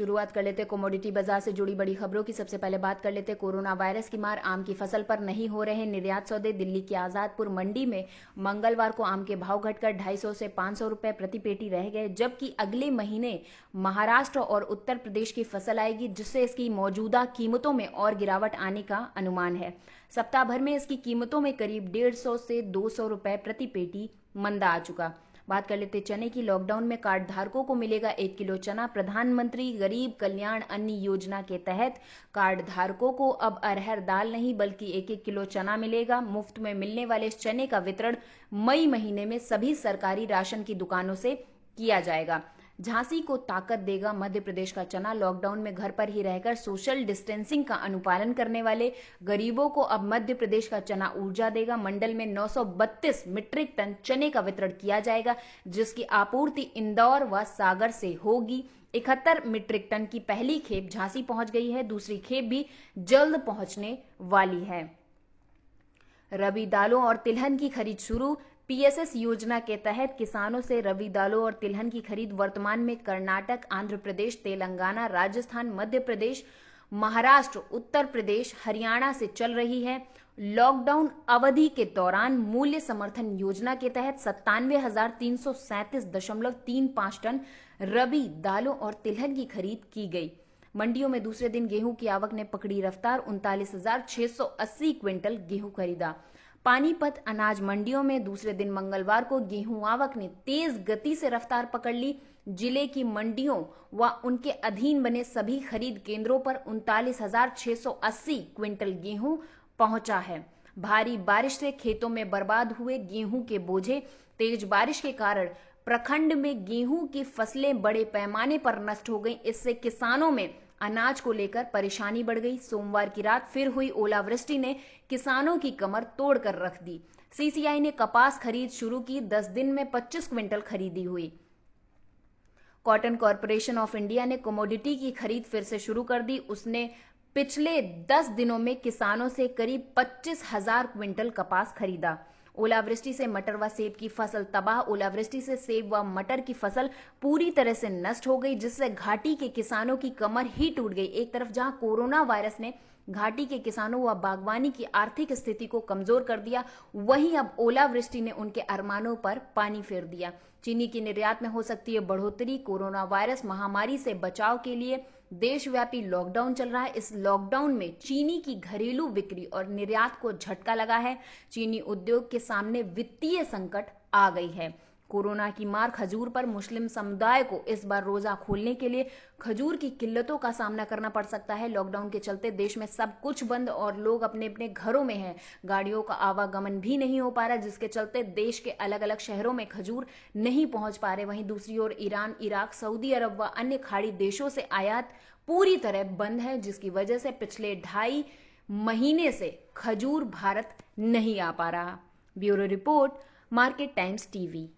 शुरुआत कर लेते कमोडिटी बाजार से जुड़ी बड़ी खबरों की। सबसे पहले बात कर लेते कोरोना वायरस की मार आम की फसल पर नहीं हो रहे निर्यात सौदे। दिल्ली की आजादपुर मंडी में मंगलवार को आम के भाव घटकर 250 से 500 रुपए प्रति पेटी रह गए, जबकि अगले महीने महाराष्ट्र और उत्तर प्रदेश की फसल आएगी, जिससे इसकी मौजूदा कीमतों में और गिरावट आने का अनुमान है। सप्ताह भर में इसकी कीमतों में करीब 150 से 200 रुपए प्रति पेटी मंदा आ चुका। बात कर लेते चने की। लॉकडाउन में कार्ड धारकों को मिलेगा 1 किलो चना। प्रधानमंत्री गरीब कल्याण अन्न योजना के तहत कार्ड धारकों को अब अरहर दाल नहीं बल्कि 1-1 किलो चना मिलेगा। मुफ्त में मिलने वाले इस चने का वितरण मई महीने में सभी सरकारी राशन की दुकानों से किया जाएगा। झांसी को ताकत देगा मध्य प्रदेश का चना। लॉकडाउन में घर पर ही रहकर सोशल डिस्टेंसिंग का अनुपालन करने वाले गरीबों को अब मध्य प्रदेश का चना ऊर्जा देगा। मंडल में 932 मीट्रिक टन चने का वितरण किया जाएगा, जिसकी आपूर्ति इंदौर व सागर से होगी। 71 मीट्रिक टन की पहली खेप झांसी पहुंच गई है, दूसरी खेप भी जल्द पहुंचने वाली है। रबी दालों और तिलहन की खरीद शुरू। पीएसएस योजना के तहत किसानों से रबी दालों और तिलहन की खरीद वर्तमान में कर्नाटक, आंध्र प्रदेश, तेलंगाना, राजस्थान, मध्य प्रदेश, महाराष्ट्र, उत्तर प्रदेश, हरियाणा से चल रही है। लॉकडाउन अवधि के दौरान मूल्य समर्थन योजना के तहत 97,337.35 टन रबी दालों और तिलहन की खरीद की गई। मंडियों में दूसरे दिन गेहूं की आवक ने पकड़ी रफ्तार। 39,680 क्विंटल गेहूं खरीदा। पानीपत अनाज मंडियों में दूसरे दिन मंगलवार को गेहूं आवक ने तेज गति से रफ्तार पकड़ ली। जिले की मंडियों व उनके अधीन बने सभी खरीद केंद्रों पर 39,680 क्विंटल गेहूं पहुंचा है। भारी बारिश से खेतों में बर्बाद हुए गेहूं के बोझे। तेज बारिश के कारण प्रखंड में गेहूं की फसलें बड़े पैमाने पर नष्ट हो गई। इससे किसानों में अनाज को लेकर परेशानी बढ़ गई। सोमवार की रात फिर हुई ओलावृष्टि ने किसानों की कमर तोड़कर रख दी। सीसीआई ने कपास खरीद शुरू की। 10 दिन में 25 क्विंटल खरीदी हुई। कॉटन कॉरपोरेशन ऑफ इंडिया ने कमोडिटी की खरीद फिर से शुरू कर दी। उसने पिछले 10 दिनों में किसानों से करीब 25,000 क्विंटल कपास खरीदा। ओलावृष्टि से मटर व सेब की फसल तबाह। ओलावृष्टि से सेब व मटर की फसल पूरी तरह से नष्ट हो गई, जिससे घाटी के किसानों की कमर ही टूट गई। एक तरफ जहां कोरोना वायरस ने घाटी के किसानों व बागवानी की आर्थिक स्थिति को कमजोर कर दिया, वहीं अब ओलावृष्टि ने उनके अरमानों पर पानी फेर दिया। चीनी की निर्यात में हो सकती है बढ़ोतरी। कोरोना वायरस महामारी से बचाव के लिए देशव्यापी लॉकडाउन चल रहा है। इस लॉकडाउन में चीनी की घरेलू बिक्री और निर्यात को झटका लगा है। चीनी उद्योग के सामने वित्तीय संकट आ गई है। कोरोना की मार खजूर पर। मुस्लिम समुदाय को इस बार रोजा खोलने के लिए खजूर की किल्लतों का सामना करना पड़ सकता है। लॉकडाउन के चलते देश में सब कुछ बंद और लोग अपने अपने घरों में हैं। गाड़ियों का आवागमन भी नहीं हो पा रहा, जिसके चलते देश के अलग अलग शहरों में खजूर नहीं पहुंच पा रहे। वहीं दूसरी ओर ईरान, इराक, सऊदी अरब व अन्य खाड़ी देशों से आयात पूरी तरह बंद है, जिसकी वजह से पिछले 2.5 महीने से खजूर भारत नहीं आ पा रहा। Bureau report, market times TV.